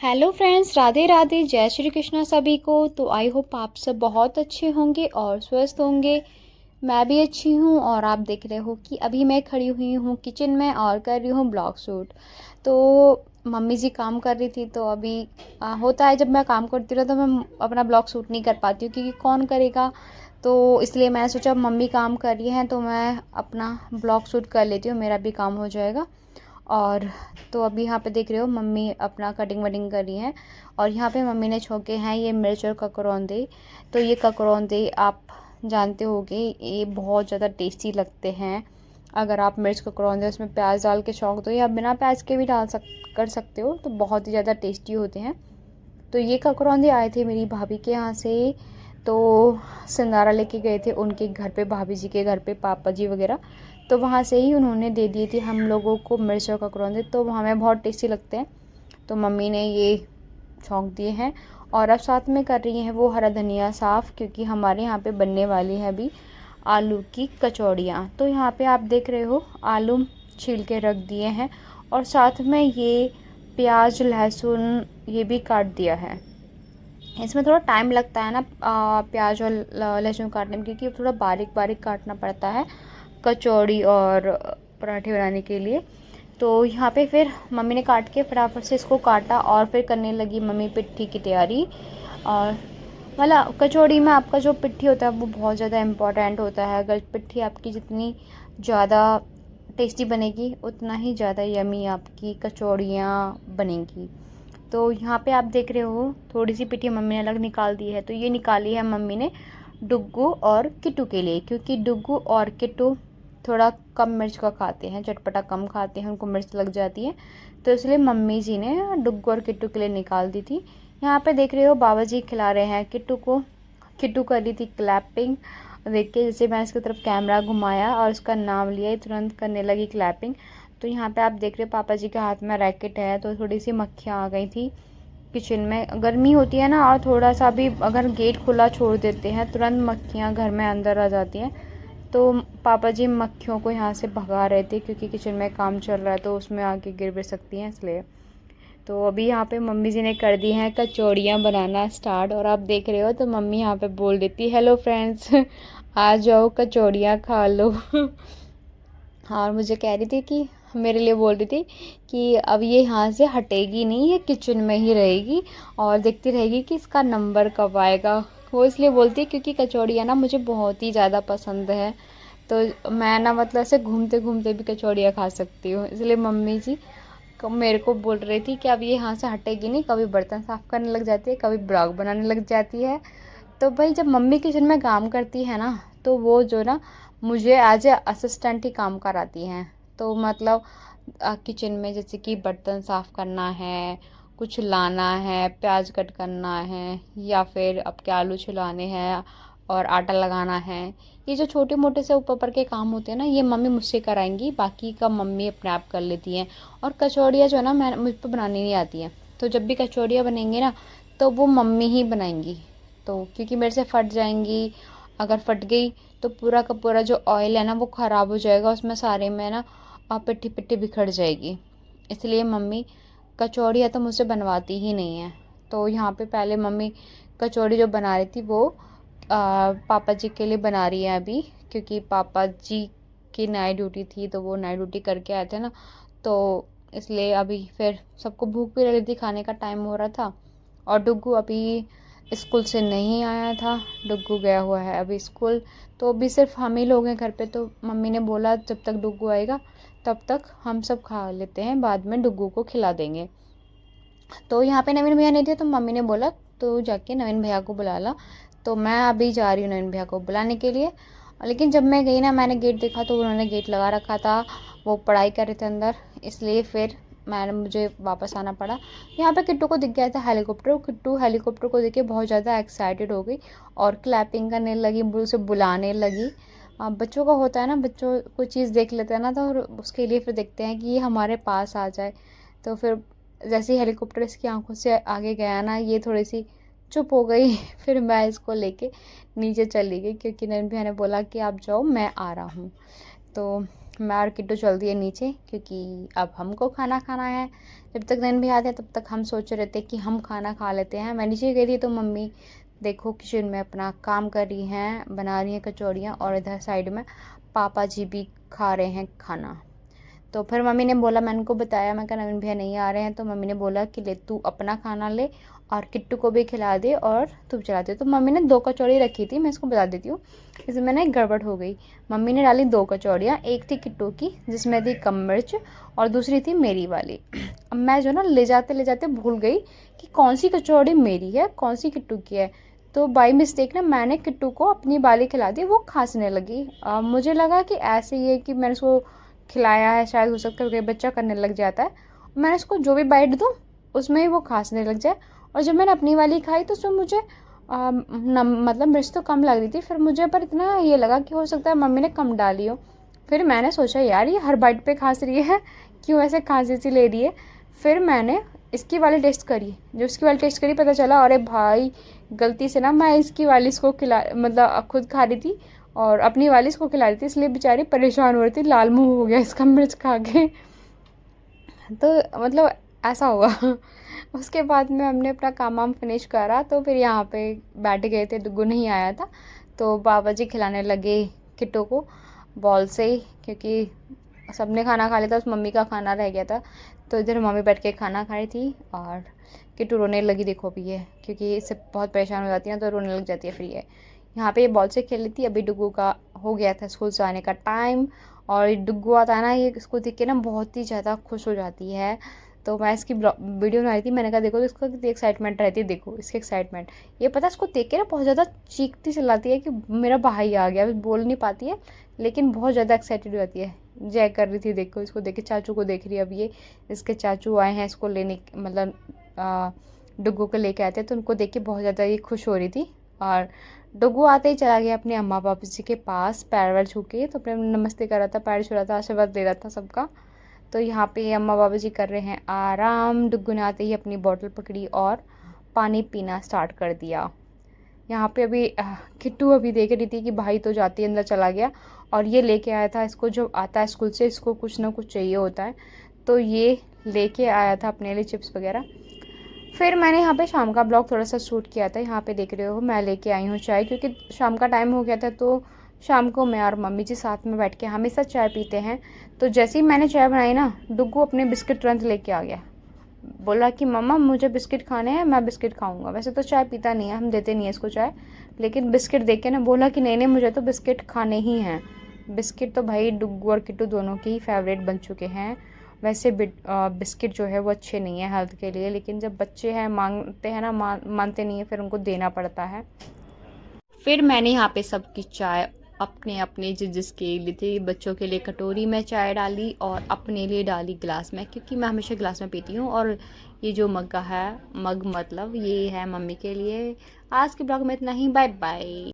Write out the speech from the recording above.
Hello friends, Radhe Radhe, जय श्री कृष्णा सभी को। तो आई होप आप सब बहुत अच्छे होंगे और स्वस्थ होंगे। मैं भी अच्छी हूँ और आप देख रहे हो कि अभी मैं खड़ी हुई हूँ किचन में और कर रही हूँ ब्लॉग शूट। तो मम्मी जी काम कर रही थी, तो अभी होता है जब मैं काम करती रहूँ तो मैं अपना ब्लॉग शूट नहीं कर पाती हूँ क्योंकि कौन करेगा। तो इसलिए मैंने सोचा मम्मी काम कर रही हैं तो मैं अपना ब्लॉग शूट कर लेती हूँ, मेरा भी काम हो जाएगा। और तो अभी यहाँ पे देख रहे हो मम्मी अपना कटिंग वटिंग कर रही हैं। और यहाँ पे मम्मी ने छोंके हैं ये मिर्च और ककरौंदे। तो ये ककरौंदे आप जानते होंगे, ये बहुत ज़्यादा टेस्टी लगते हैं। अगर आप मिर्च ककरौंदे उसमें प्याज डाल के छौंक दो या बिना प्याज के भी कर सकते हो, तो बहुत ही ज़्यादा टेस्टी होते हैं। तो ये ककरौंदे आए थे मेरी भाभी के यहाँ से, तो सिंगारा लेके गए थे उनके घर पे, भाभी जी के घर पे, पापा जी वगैरह। तो वहाँ से ही उन्होंने दे दिए थे हम लोगों को मिर्च और ककरौंदे, तो हमें बहुत टेस्टी लगते हैं। तो मम्मी ने ये छौंक दिए हैं और अब साथ में कर रही हैं वो हरा धनिया साफ़, क्योंकि हमारे यहाँ पे बनने वाली है अभी आलू की कचौड़ियाँ। तो यहाँ पे आप देख रहे हो आलू छील के रख दिए हैं और साथ में ये प्याज लहसुन ये भी काट दिया है। इसमें थोड़ा टाइम लगता है ना प्याज और लहसुन काटने में, क्योंकि थोड़ा बारीक बारीक काटना पड़ता है कचौड़ी और पराठे बनाने के लिए। तो यहाँ पे फिर मम्मी ने काट के फटाफट से इसको काटा और फिर करने लगी मम्मी पिट्ठी की तैयारी। और मतलब कचौड़ी में आपका जो पिट्ठी होता है वो बहुत ज़्यादा इम्पॉर्टेंट होता है। अगर पिट्ठी आपकी जितनी ज़्यादा टेस्टी बनेगी उतना ही ज़्यादा यमी आपकी कचौड़ियाँ बनेंगी। तो यहाँ पे आप देख रहे हो थोड़ी सी पिट्ठी मम्मी ने अलग निकाल दी है। तो ये निकाली है मम्मी ने डुग्गू और किट्टू के लिए, क्योंकि डुग्गू और किट्टू थोड़ा कम मिर्च का खाते हैं, चटपटा कम खाते हैं, उनको मिर्च लग जाती है। तो इसलिए मम्मी जी ने डुग्गू और किट्टू के लिए निकाल दी थी। यहाँ पे देख रहे हो बाबा जी खिला रहे हैं किट्टू को। किट्टू कर रही थी क्लैपिंग, देख के जैसे मैं इसकी तरफ कैमरा घुमाया और उसका नाम लिया तुरंत करने लगी क्लैपिंग। तो यहाँ पे आप देख रहे हो पापा जी के हाथ में रैकेट है, तो थोड़ी सी मक्खियाँ आ गई थी किचन में। गर्मी होती है ना, और थोड़ा सा भी अगर गेट खुला छोड़ देते हैं तुरंत मक्खियाँ घर में अंदर आ जाती हैं। तो पापा जी मक्खियों को यहाँ से भगा रहे थे, क्योंकि किचन में काम चल रहा है तो उसमें आके गिर भी सकती हैं, इसलिए। तो अभी यहाँ पे मम्मी जी ने कर दी हैं कचौड़ियाँ बनाना स्टार्ट, और आप देख रहे हो तो मम्मी यहाँ पे बोल देती हेलो फ्रेंड्स आ जाओ कचौड़ियाँ खा लो और मुझे कह रही थी कि मेरे लिए बोल रही थी कि अब ये यहाँ से हटेगी नहीं, ये किचन में ही रहेगी और देखती रहेगी कि इसका नंबर कब आएगा। वो इसलिए बोलती है क्योंकि कचौड़ियाँ ना मुझे बहुत ही ज़्यादा पसंद है। तो मैं ना मतलब ऐसे घूमते घूमते भी कचौड़ियाँ खा सकती हूँ, इसलिए मम्मी जी मेरे को बोल रही थी कि अब ये यहाँ से हटेगी नहीं, कभी बर्तन साफ़ करने लग जाती है, कभी ब्लॉग बनाने लग जाती है। तो भाई जब मम्मी किचन में काम करती है ना, तो वो जो ना मुझे एज ए असिस्टेंट ही काम कराती हैं। तो मतलब किचन में जैसे कि बर्तन साफ़ करना है, कुछ लाना है, प्याज कट करना है, या फिर आपके आलू छिलाने हैं और आटा लगाना है, ये जो छोटे मोटे से ऊपर ऊपर के काम होते हैं ना, ये मम्मी मुझसे कराएंगी, बाकी का मम्मी अपने आप कर लेती हैं। और कचौड़ियाँ जो है ना मैं मुझ पर बनानी नहीं आती हैं, तो जब भी कचौड़ियाँ बनेंगी ना तो वो मम्मी ही बनाएंगी। तो क्योंकि मेरे से फट जाएंगी, अगर फट गई तो पूरा का पूरा जो ऑयल है ना वो ख़राब हो जाएगा, उसमें सारे में ना पिट्ठी पिट्ठी बिखर जाएगी। इसलिए मम्मी कचौड़ियाँ तो मुझसे बनवाती ही नहीं है। तो यहाँ पे पहले मम्मी कचौड़ी जो बना रही थी वो पापा जी के लिए बना रही है अभी, क्योंकि पापा जी की नाइट ड्यूटी थी, तो वो नाइट ड्यूटी करके आए थे ना, तो इसलिए अभी फिर सबको भूख भी लगी थी, खाने का टाइम हो रहा था। और डुग्गू अभी स्कूल से नहीं आया था, डुग्गू गया हुआ है अभी स्कूल। तो अभी सिर्फ हम ही लोग हैं घर पे, तो मम्मी ने बोला जब तक डुग्गू आएगा तब तक हम सब खा लेते हैं, बाद में डुग्गू को खिला देंगे। तो यहाँ पे नवीन भैया नहीं थे, तो मम्मी ने बोला तो जाके नवीन भैया को बुला ला। तो मैं अभी जा रही हूँ नवीन भैया को बुलाने के लिए। लेकिन जब मैं गई ना, मैंने गेट देखा तो उन्होंने गेट लगा रखा था, वो पढ़ाई कर रहे थे अंदर, इसलिए फिर मुझे वापस आना पड़ा। यहाँ पे किट्टू को दिख गया था हेलीकॉप्टर, किट्टू हेलीकॉप्टर को देख के बहुत ज़्यादा एक्साइटेड हो गई और क्लैपिंग करने लगी, उसे बुलाने लगी। बच्चों का होता है ना, बच्चों कोई चीज़ देख लेते हैं ना तो उसके लिए फिर देखते हैं कि ये हमारे पास आ जाए। तो फिर जैसे ही हेलीकॉप्टर इसकी आंखों से आगे गया ना, ये थोड़ी सी चुप हो गई फिर मैं इसको लेके नीचे चली गई, क्योंकि नैन भैया ने बोला कि आप जाओ मैं आ रहा हूँ। तो मैं और किट्टू चल दिए नीचे, क्योंकि अब हमको खाना खाना है। जब तक नैन भैया आते हैं तब तक हम सोच रहे थे कि हम खाना खा लेते हैं। मैं नीचे गई थी तो मम्मी देखो किचन में अपना काम कर रही हैं, बना रही हैं कचौड़ियाँ, और इधर साइड में पापा जी भी खा रहे हैं खाना। तो फिर मम्मी ने बोला, मैंने उनको बताया, मैं कहा नवीन भैया नहीं आ रहे हैं, तो मम्मी ने बोला कि ले तू अपना खाना ले और किट्टू को भी खिला दे और तू चला दे। तो मम्मी ने 2 कचौड़ी रखी थी, मैं इसको बता देती हूँ, इसमें ना एक गड़बड़ हो गई। मम्मी ने डाली 2 कचौड़ियाँ, एक थी किट्टू की जिसमें थी कम मिर्च और दूसरी थी मेरी वाली। अब मैं जो ना ले जाते भूल गई कि कौन सी कचौड़ी मेरी है कौन सी किट्टू की है। तो बाई मिस्टेक ना मैंने किट्टू को अपनी वाली खिला दी, वो खांसने लगी। मुझे लगा कि ऐसे ही है कि मैंने उसको खिलाया है, शायद हो सकता है कोई बच्चा करने लग जाता है, मैंने उसको जो भी बाइट दूँ उसमें ही वो खांसने लग जाए। और जब मैंने अपनी वाली खाई तो उसमें मुझे मतलब मिर्च तो कम लग रही थी, फिर मुझे पर इतना ये लगा कि हो सकता है मम्मी ने कम डाली हो। फिर मैंने सोचा यार ये हर बाइट पे खांस रही है, क्यों ऐसे खांसी सी ले रही है। फिर मैंने इसकी वाली टेस्ट करी, जब इसकी वाली टेस्ट करी पता चला अरे भाई गलती से ना मैं इसकी वाली इसको खिला मतलब खुद खा रही थी और अपनी वाली इसको खिला रही थी, इसलिए बेचारी परेशान हो रही थी, लाल मुंह हो गया इसका मिर्च खा के। तो मतलब ऐसा हुआ। उसके बाद में हमने अपना काम वाम फिनिश करा तो फिर यहाँ पे बैठ गए थे, डुग्गू नहीं आया था, तो बाबा जी खिलाने लगे किट्टू को बॉल से ही, क्योंकि सबने खाना खा लिया था, उस मम्मी का खाना रह गया था। तो इधर मम्मी बैठ के खाना खाई थी और किट्टू रोने लगी, देखो भी है क्योंकि इससे बहुत परेशान हो जाती है तो रोने लग जाती है। फ्री है यहाँ पे ये बॉल से खेल रही थी। अभी डुग्गू का हो गया था स्कूल से आने का टाइम, और डुग्गू आता है ना, ये इसको देख के ना बहुत ही ज़्यादा खुश हो जाती है। तो मैं इसकी वीडियो बना रही थी, मैंने कहा देखो तो इसको कितनी एक्साइटमेंट रहती है, देखो इसकी एक्साइटमेंट। ये पता है इसको देख के ना बहुत ज़्यादा चीखती चिल्लाती है कि मेरा भाई आ गया, बोल नहीं पाती है लेकिन बहुत ज़्यादा एक्साइटेड हो जाती है। जय कर रही थी, देखो इसको देख के, चाचू को देख रही है। अब ये इसके चाचू आए हैं इसको लेने, मतलब डुग्गू को लेके आते हैं, तो उनको देख के बहुत ज़्यादा ये खुश हो रही थी। और डुग्गू आते ही चला गया अपने अम्मा पापा जी के पास, पैर वैर छू के, तो अपने नमस्ते कर रहा था, पैर छू रहा था, आशीर्वाद दे रहा था सबका। तो यहाँ पे अम्मा बाबा जी कर रहे हैं आराम। डुग्गू ने आते ही अपनी बोतल पकड़ी और पानी पीना स्टार्ट कर दिया। यहाँ पे अभी किट्टू अभी देख रही थी कि भाई तो जाते ही अंदर चला गया, और ये लेके आया था इसको, जब आता है स्कूल से इसको कुछ ना कुछ चाहिए होता है, तो ये लेके आया था अपने लिए चिप्स वगैरह। फिर मैंने यहाँ पे शाम का ब्लॉग थोड़ा सा शूट किया था। यहाँ पे देख रहे हो मैं लेके आई हूँ चाय, क्योंकि शाम का टाइम हो गया था, तो शाम को मैं और मम्मी जी साथ में बैठ के हमेशा चाय पीते हैं। तो जैसे ही मैंने चाय बनाई ना, डुग्गू अपने बिस्किट तुरंत लेके आ गया, बोला कि मम्मा मुझे बिस्किट खाने हैं, मैं बिस्किट खाऊंगा। वैसे तो चाय पीता नहीं है, हम देते नहीं है इसको चाय, लेकिन बिस्किट देख के ना बोला कि नहीं नहीं मुझे तो बिस्किट खाने ही हैं। बिस्किट तो भाई डुग्गू और किट्टू दोनों के ही फेवरेट बन चुके हैं। वैसे बिस्किट जो है वो अच्छे नहीं है हेल्थ के लिए, लेकिन जब बच्चे हैं मांगते हैं ना, मानते नहीं है, फिर उनको देना पड़ता है। फिर मैंने यहाँ पे सबकी चाय अपने अपने जिसके लिए थी, बच्चों के लिए कटोरी में चाय डाली और अपने लिए डाली गिलास में, क्योंकि मैं हमेशा गिलास में पीती हूँ। और ये जो मग्गा है, मग मतलब ये है मम्मी के लिए। आज के ब्लॉग में इतना ही, बाय बाय।